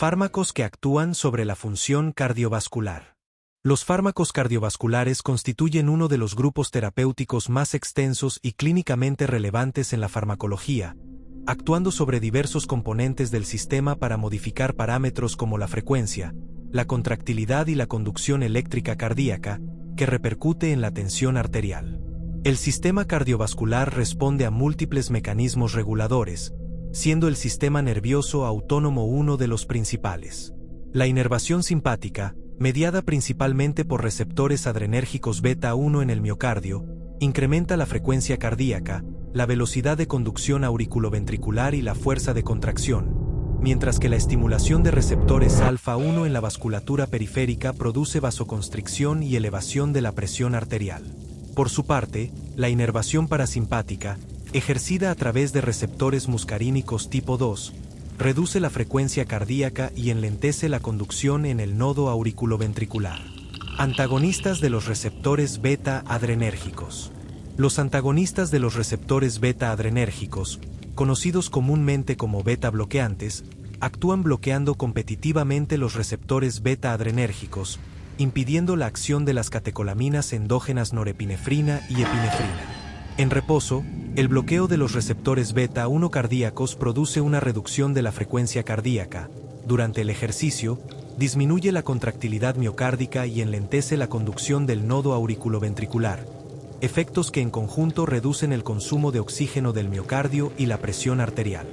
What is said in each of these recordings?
Fármacos que actúan sobre la función cardiovascular. Los fármacos cardiovasculares constituyen uno de los grupos terapéuticos más extensos y clínicamente relevantes en la farmacología, actuando sobre diversos componentes del sistema para modificar parámetros como la frecuencia, la contractilidad y la conducción eléctrica cardíaca, que repercute en la tensión arterial. El sistema cardiovascular responde a múltiples mecanismos reguladores, siendo el sistema nervioso autónomo uno de los principales. La inervación simpática, mediada principalmente por receptores adrenérgicos beta 1 en el miocardio, incrementa la frecuencia cardíaca, la velocidad de conducción auriculoventricular y la fuerza de contracción, mientras que la estimulación de receptores alfa 1 en la vasculatura periférica produce vasoconstricción y elevación de la presión arterial. Por su parte, la inervación parasimpática, ejercida a través de receptores muscarínicos tipo 2, reduce la frecuencia cardíaca y enlentece la conducción en el nodo auriculoventricular. Antagonistas de los receptores beta adrenérgicos. Los antagonistas de los receptores beta adrenérgicos, conocidos comúnmente como beta bloqueantes, actúan bloqueando competitivamente los receptores beta adrenérgicos, impidiendo la acción de las catecolaminas endógenas norepinefrina y epinefrina. En reposo, el bloqueo de los receptores beta 1 cardíacos produce una reducción de la frecuencia cardíaca. Durante el ejercicio, disminuye la contractilidad miocárdica y enlentece la conducción del nodo auriculoventricular, efectos que en conjunto reducen el consumo de oxígeno del miocardio y la presión arterial.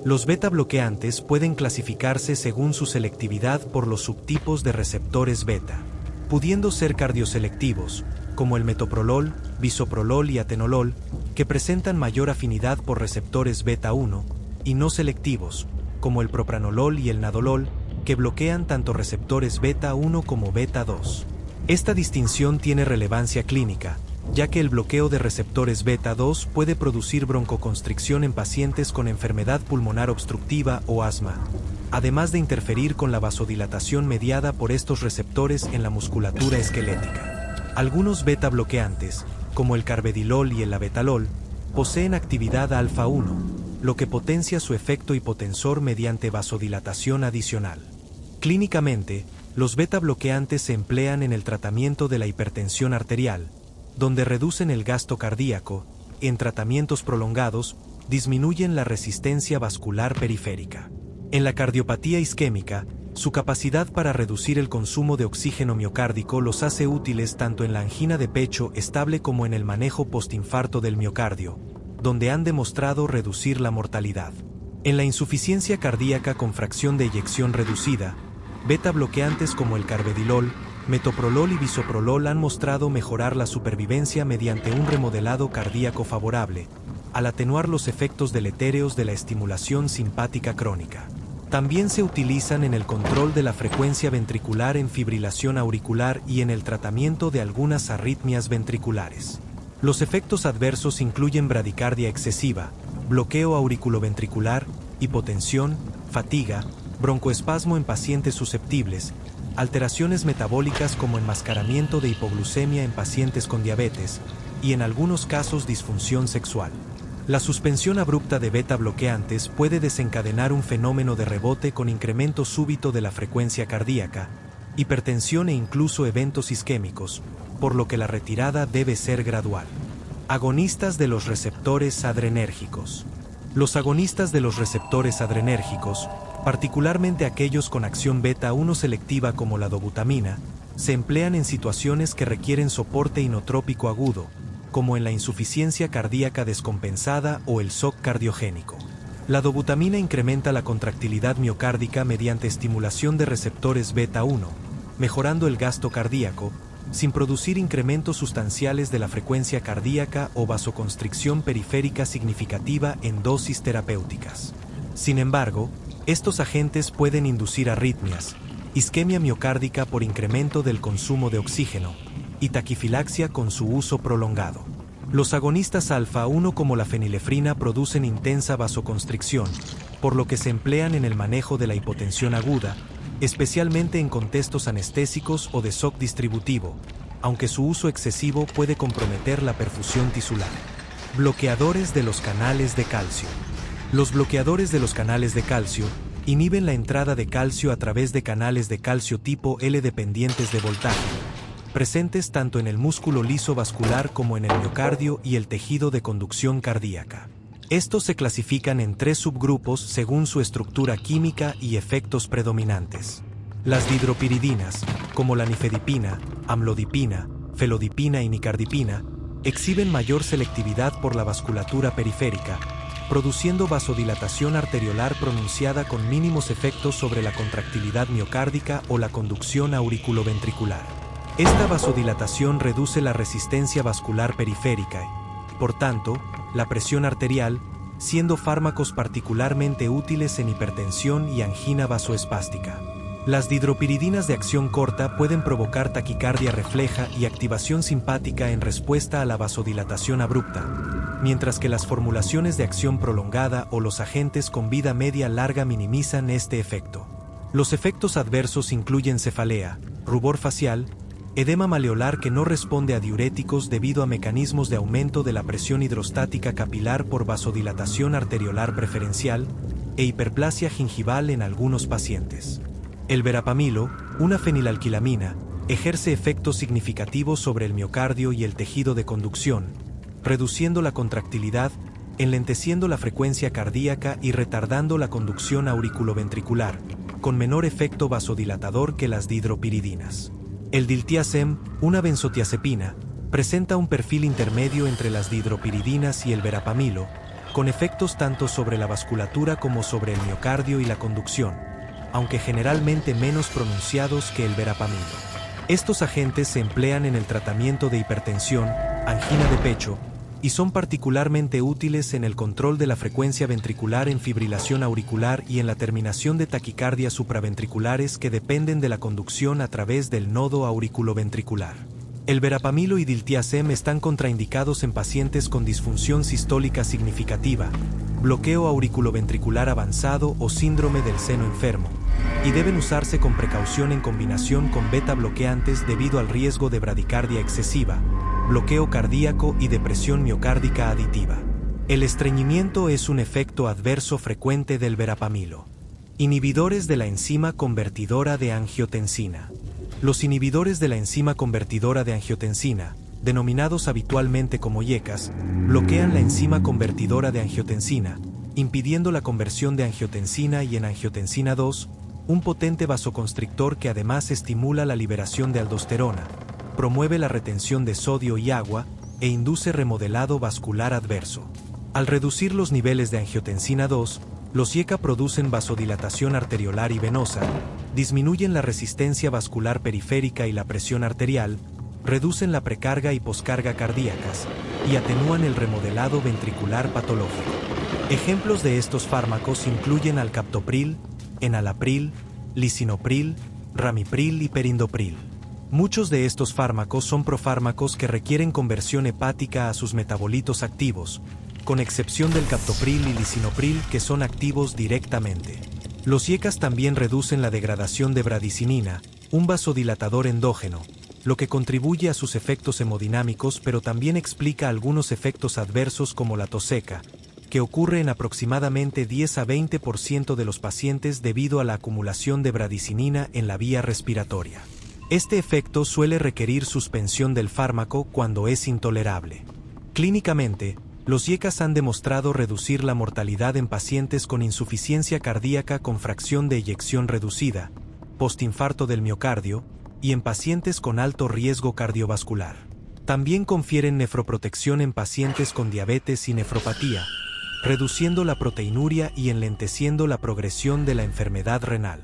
Los beta bloqueantes pueden clasificarse según su selectividad por los subtipos de receptores beta, pudiendo ser cardioselectivos, como el metoprolol, bisoprolol y atenolol, que presentan mayor afinidad por receptores beta 1, y no selectivos, como el propranolol y el nadolol, que bloquean tanto receptores beta 1 como beta 2. Esta distinción tiene relevancia clínica, ya que el bloqueo de receptores beta 2 puede producir broncoconstricción en pacientes con enfermedad pulmonar obstructiva o asma, además de interferir con la vasodilatación mediada por estos receptores en la musculatura esquelética. Algunos beta bloqueantes, como el carvedilol y el labetalol, poseen actividad alfa 1, lo que potencia su efecto hipotensor mediante vasodilatación adicional. Clínicamente, los beta bloqueantes se emplean en el tratamiento de la hipertensión arterial, donde reducen el gasto cardíaco, en tratamientos prolongados, disminuyen la resistencia vascular periférica. En la cardiopatía isquémica, su capacidad para reducir el consumo de oxígeno miocárdico los hace útiles tanto en la angina de pecho estable como en el manejo postinfarto del miocardio, donde han demostrado reducir la mortalidad. En la insuficiencia cardíaca con fracción de eyección reducida, beta bloqueantes como el carvedilol, metoprolol y bisoprolol han mostrado mejorar la supervivencia mediante un remodelado cardíaco favorable, al atenuar los efectos deletéreos de la estimulación simpática crónica. También se utilizan en el control de la frecuencia ventricular en fibrilación auricular y en el tratamiento de algunas arritmias ventriculares. Los efectos adversos incluyen bradicardia excesiva, bloqueo auriculoventricular, hipotensión, fatiga, broncoespasmo en pacientes susceptibles, alteraciones metabólicas como enmascaramiento de hipoglucemia en pacientes con diabetes, y en algunos casos disfunción sexual. La suspensión abrupta de beta bloqueantes puede desencadenar un fenómeno de rebote con incremento súbito de la frecuencia cardíaca, hipertensión e incluso eventos isquémicos, por lo que la retirada debe ser gradual. Agonistas de los receptores adrenérgicos. Los agonistas de los receptores adrenérgicos, particularmente aquellos con acción beta 1 selectiva como la dobutamina, se emplean en situaciones que requieren soporte inotrópico agudo, como en la insuficiencia cardíaca descompensada o el shock cardiogénico. La dobutamina incrementa la contractilidad miocárdica mediante estimulación de receptores beta 1, mejorando el gasto cardíaco, sin producir incrementos sustanciales de la frecuencia cardíaca o vasoconstricción periférica significativa en dosis terapéuticas. Sin embargo, estos agentes pueden inducir arritmias, isquemia miocárdica por incremento del consumo de oxígeno, y taquifilaxia con su uso prolongado. Los agonistas alfa 1 como la fenilefrina producen intensa vasoconstricción, por lo que se emplean en el manejo de la hipotensión aguda, especialmente en contextos anestésicos o de shock distributivo, aunque su uso excesivo puede comprometer la perfusión tisular. Bloqueadores de los canales de calcio. Los bloqueadores de los canales de calcio, Inhiben la entrada de calcio a través de canales de calcio tipo L dependientes de voltaje, presentes tanto en el músculo liso vascular como en el miocardio y el tejido de conducción cardíaca. Estos se clasifican en 3 subgrupos según su estructura química y efectos predominantes. Las dihidropiridinas, como la nifedipina, amlodipina, felodipina y nicardipina, exhiben mayor selectividad por la vasculatura periférica, produciendo vasodilatación arteriolar pronunciada con mínimos efectos sobre la contractilidad miocárdica o la conducción auriculoventricular. Esta vasodilatación reduce la resistencia vascular periférica y, por tanto, la presión arterial, siendo fármacos particularmente útiles en hipertensión y angina vasoespástica. Las dihidropiridinas de acción corta pueden provocar taquicardia refleja y activación simpática en respuesta a la vasodilatación abrupta, mientras que las formulaciones de acción prolongada o los agentes con vida media larga minimizan este efecto. Los efectos adversos incluyen cefalea, rubor facial, edema maleolar que no responde a diuréticos debido a mecanismos de aumento de la presión hidrostática capilar por vasodilatación arteriolar preferencial, e hiperplasia gingival en algunos pacientes. El verapamilo, una fenilalquilamina, ejerce efectos significativos sobre el miocardio y el tejido de conducción, reduciendo la contractilidad, enlenteciendo la frecuencia cardíaca y retardando la conducción auriculoventricular, con menor efecto vasodilatador que las dihidropiridinas. El diltiazem, una benzodiazepina, presenta un perfil intermedio entre las dihidropiridinas y el verapamilo, con efectos tanto sobre la vasculatura como sobre el miocardio y la conducción, aunque generalmente menos pronunciados que el verapamilo. Estos agentes se emplean en el tratamiento de hipertensión, angina de pecho, y son particularmente útiles en el control de la frecuencia ventricular en fibrilación auricular y en la terminación de taquicardias supraventriculares que dependen de la conducción a través del nodo auriculoventricular. El verapamilo y diltiazem están contraindicados en pacientes con disfunción sistólica significativa, bloqueo auriculoventricular avanzado o síndrome del seno enfermo, y deben usarse con precaución en combinación con beta bloqueantes debido al riesgo de bradicardia excesiva, bloqueo cardíaco y depresión miocárdica aditiva. El estreñimiento es un efecto adverso frecuente del verapamilo. Inhibidores de la enzima convertidora de angiotensina. Los inhibidores de la enzima convertidora de angiotensina, denominados habitualmente como IECAS, bloquean la enzima convertidora de angiotensina, impidiendo la conversión de angiotensina y en angiotensina 2, un potente vasoconstrictor que además estimula la liberación de aldosterona, promueve la retención de sodio y agua e induce remodelado vascular adverso. Al reducir los niveles de angiotensina 2, los IECA producen vasodilatación arteriolar y venosa, disminuyen la resistencia vascular periférica y la presión arterial, reducen la precarga y poscarga cardíacas, y atenúan el remodelado ventricular patológico. Ejemplos de estos fármacos incluyen alcaptopril, enalapril, lisinopril, ramipril y perindopril. Muchos de estos fármacos son profármacos que requieren conversión hepática a sus metabolitos activos, con excepción del captopril y lisinopril que son activos directamente. Los IECAS también reducen la degradación de bradicinina, un vasodilatador endógeno, lo que contribuye a sus efectos hemodinámicos pero también explica algunos efectos adversos como la tos seca, que ocurre en aproximadamente 10 a 20% de los pacientes debido a la acumulación de bradicinina en la vía respiratoria. Este efecto suele requerir suspensión del fármaco cuando es intolerable. Clínicamente, los IECAS han demostrado reducir la mortalidad en pacientes con insuficiencia cardíaca con fracción de eyección reducida, postinfarto del miocardio, y en pacientes con alto riesgo cardiovascular. También confieren nefroprotección en pacientes con diabetes y nefropatía, reduciendo la proteinuria y enlenteciendo la progresión de la enfermedad renal.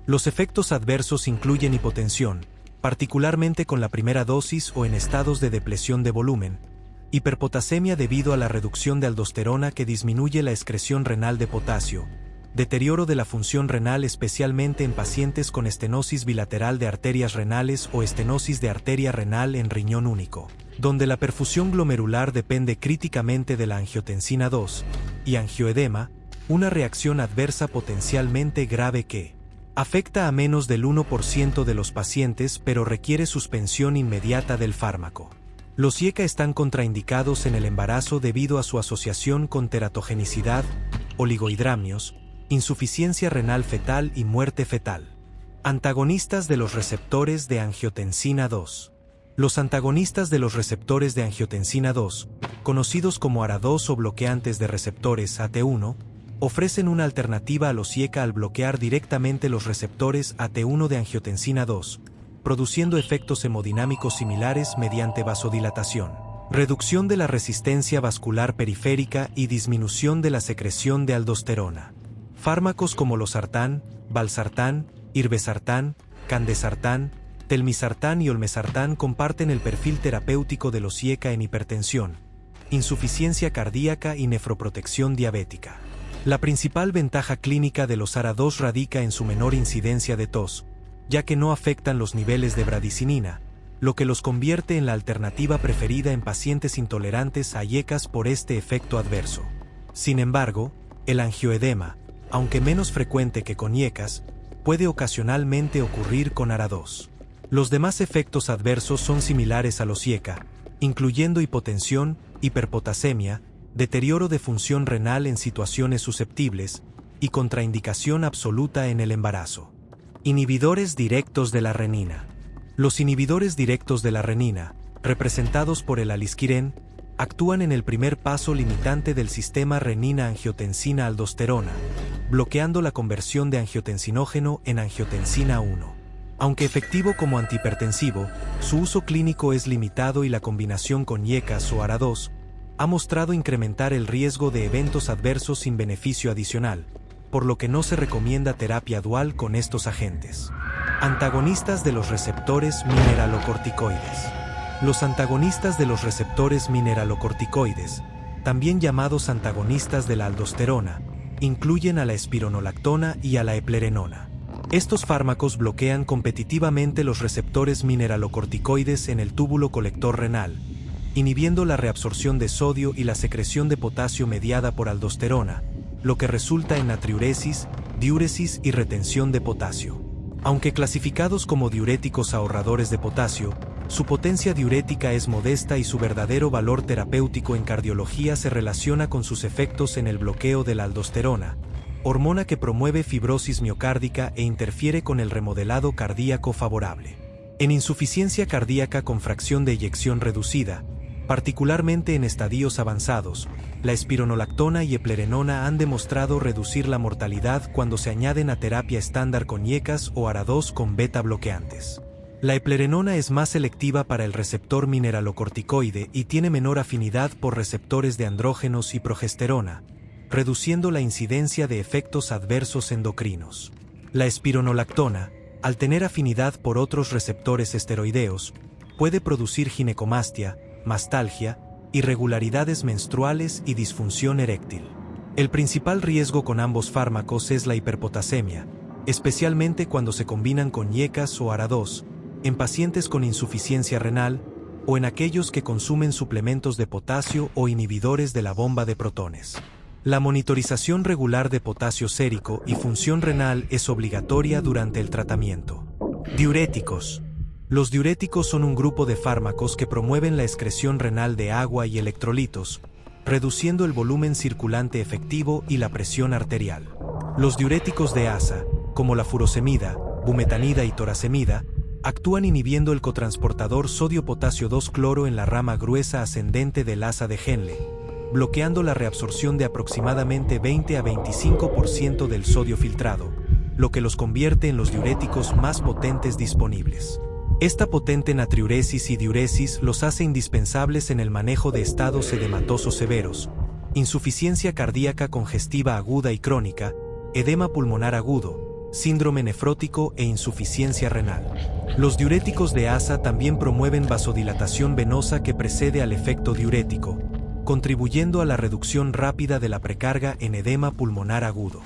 Los efectos adversos incluyen hipotensión, particularmente con la primera dosis o en estados de depresión de volumen, hiperpotasemia debido a la reducción de aldosterona que disminuye la excreción renal de potasio, deterioro de la función renal especialmente en pacientes con estenosis bilateral de arterias renales o estenosis de arteria renal en riñón único, donde la perfusión glomerular depende críticamente de la angiotensina 2, y angioedema, una reacción adversa potencialmente grave que afecta a menos del 1% de los pacientes pero requiere suspensión inmediata del fármaco. Los IECA están contraindicados en el embarazo debido a su asociación con teratogenicidad, oligohidramnios, insuficiencia renal fetal y muerte fetal. Antagonistas de los receptores de angiotensina 2. Los antagonistas de los receptores de angiotensina 2, conocidos como ARA2 o bloqueantes de receptores AT1, ofrecen una alternativa a los IECA al bloquear directamente los receptores AT1 de angiotensina 2, produciendo efectos hemodinámicos similares mediante vasodilatación, reducción de la resistencia vascular periférica y disminución de la secreción de aldosterona. Fármacos como losartán, valsartán, irbesartán, candesartán, telmisartán y olmesartán comparten el perfil terapéutico de los IECA en hipertensión, insuficiencia cardíaca y nefroprotección diabética. La principal ventaja clínica de los ARA2 radica en su menor incidencia de tos, ya que no afectan los niveles de bradicinina, lo que los convierte en la alternativa preferida en pacientes intolerantes a IECAs por este efecto adverso. Sin embargo, el angioedema, aunque menos frecuente que con IECAs, puede ocasionalmente ocurrir con ARA2. Los demás efectos adversos son similares a los IECA, incluyendo hipotensión, hiperpotasemia, deterioro de función renal en situaciones susceptibles y contraindicación absoluta en el embarazo. Inhibidores directos de la renina. Los inhibidores directos de la renina, representados por el alisquirén, actúan en el primer paso limitante del sistema renina-angiotensina-aldosterona, bloqueando la conversión de angiotensinógeno en angiotensina 1. Aunque efectivo como antihipertensivo, su uso clínico es limitado y la combinación con IECAs o ARA2 ha mostrado incrementar el riesgo de eventos adversos sin beneficio adicional, por lo que no se recomienda terapia dual con estos agentes. Antagonistas de los receptores mineralocorticoides. Los antagonistas de los receptores mineralocorticoides, también llamados antagonistas de la aldosterona, incluyen a la espironolactona y a la eplerenona. Estos fármacos bloquean competitivamente los receptores mineralocorticoides en el túbulo colector renal, inhibiendo la reabsorción de sodio y la secreción de potasio mediada por aldosterona, lo que resulta en natriuresis, diuresis y retención de potasio. Aunque clasificados como diuréticos ahorradores de potasio, su potencia diurética es modesta y su verdadero valor terapéutico en cardiología se relaciona con sus efectos en el bloqueo de la aldosterona, hormona que promueve fibrosis miocárdica e interfiere con el remodelado cardíaco favorable. En insuficiencia cardíaca con fracción de eyección reducida, particularmente en estadios avanzados, la espironolactona y eplerenona han demostrado reducir la mortalidad cuando se añaden a terapia estándar con IECAs o ARA2 con beta bloqueantes. La eplerenona es más selectiva para el receptor mineralocorticoide y tiene menor afinidad por receptores de andrógenos y progesterona, reduciendo la incidencia de efectos adversos endocrinos. La espironolactona, al tener afinidad por otros receptores esteroideos, puede producir ginecomastia, mastalgia, irregularidades menstruales y disfunción eréctil. El principal riesgo con ambos fármacos es la hiperpotasemia, especialmente cuando se combinan con IECAs o ARA2, en pacientes con insuficiencia renal o en aquellos que consumen suplementos de potasio o inhibidores de la bomba de protones. La monitorización regular de potasio sérico y función renal es obligatoria durante el tratamiento. Diuréticos. Los diuréticos son un grupo de fármacos que promueven la excreción renal de agua y electrolitos, reduciendo el volumen circulante efectivo y la presión arterial. Los diuréticos de ASA, como la furosemida, bumetanida y torasemida, actúan inhibiendo el cotransportador sodio-potasio 2-cloro en la rama gruesa ascendente del asa de Henle, bloqueando la reabsorción de aproximadamente 20 a 25% del sodio filtrado, lo que los convierte en los diuréticos más potentes disponibles. Esta potente natriuresis y diuresis los hace indispensables en el manejo de estados edematosos severos, insuficiencia cardíaca congestiva aguda y crónica, edema pulmonar agudo, síndrome nefrótico e insuficiencia renal. Los diuréticos de ASA también promueven vasodilatación venosa que precede al efecto diurético, contribuyendo a la reducción rápida de la precarga en edema pulmonar agudo.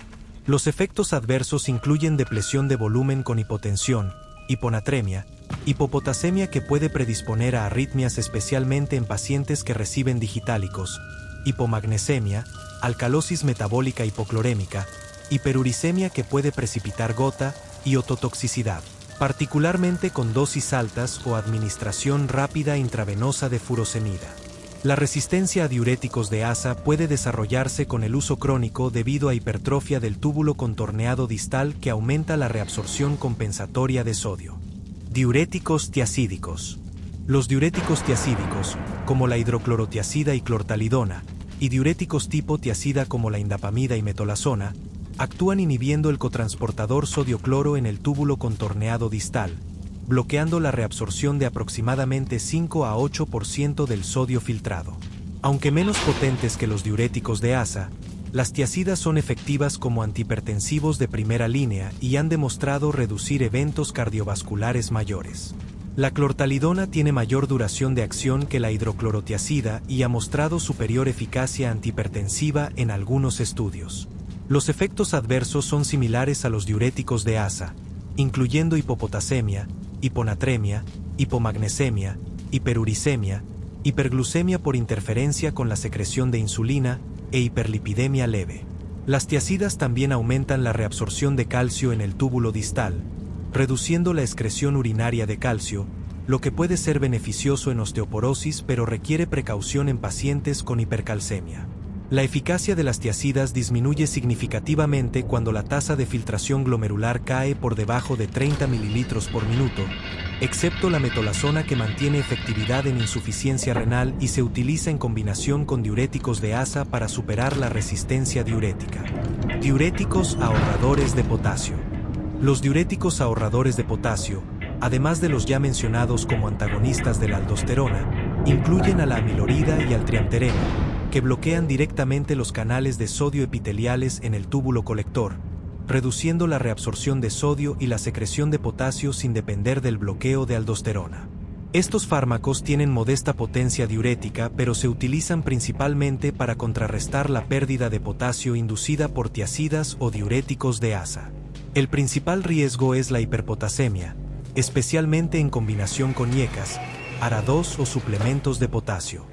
Los efectos adversos incluyen depresión de volumen con hipotensión, hiponatremia, hipopotasemia que puede predisponer a arritmias especialmente en pacientes que reciben digitálicos, hipomagnesemia, alcalosis metabólica hipoclorémica, hiperuricemia que puede precipitar gota y ototoxicidad, particularmente con dosis altas o administración rápida intravenosa de furosemida. La resistencia a diuréticos de asa puede desarrollarse con el uso crónico debido a hipertrofia del túbulo contorneado distal que aumenta la reabsorción compensatoria de sodio. Diuréticos tiazídicos. Los diuréticos tiazídicos, como la hidroclorotiazida y clortalidona, y diuréticos tipo tiazida como la indapamida y metolazona, actúan inhibiendo el cotransportador sodio-cloro en el túbulo contorneado distal, bloqueando la reabsorción de aproximadamente 5 a 8% del sodio filtrado. Aunque menos potentes que los diuréticos de asa, las tiazidas son efectivas como antihipertensivos de primera línea y han demostrado reducir eventos cardiovasculares mayores. La clortalidona tiene mayor duración de acción que la hidroclorotiazida y ha mostrado superior eficacia antihipertensiva en algunos estudios. Los efectos adversos son similares a los diuréticos de asa, incluyendo hipopotasemia, hiponatremia, hipomagnesemia, hiperuricemia, hiperglucemia por interferencia con la secreción de insulina e hiperlipidemia leve. Las tiazidas también aumentan la reabsorción de calcio en el túbulo distal, reduciendo la excreción urinaria de calcio, lo que puede ser beneficioso en osteoporosis pero requiere precaución en pacientes con hipercalcemia. La eficacia de las tiazidas disminuye significativamente cuando la tasa de filtración glomerular cae por debajo de 30 ml por minuto, excepto la metolazona que mantiene efectividad en insuficiencia renal y se utiliza en combinación con diuréticos de asa para superar la resistencia diurética. Diuréticos ahorradores de potasio. Los diuréticos ahorradores de potasio, además de los ya mencionados como antagonistas de la aldosterona, incluyen a la amilorida y al triamtereno, que bloquean directamente los canales de sodio epiteliales en el túbulo colector, reduciendo la reabsorción de sodio y la secreción de potasio sin depender del bloqueo de aldosterona. Estos fármacos tienen modesta potencia diurética pero se utilizan principalmente para contrarrestar la pérdida de potasio inducida por tiazidas o diuréticos de asa. El principal riesgo es la hiperpotasemia, especialmente en combinación con IECAS, ARA2 o suplementos de potasio.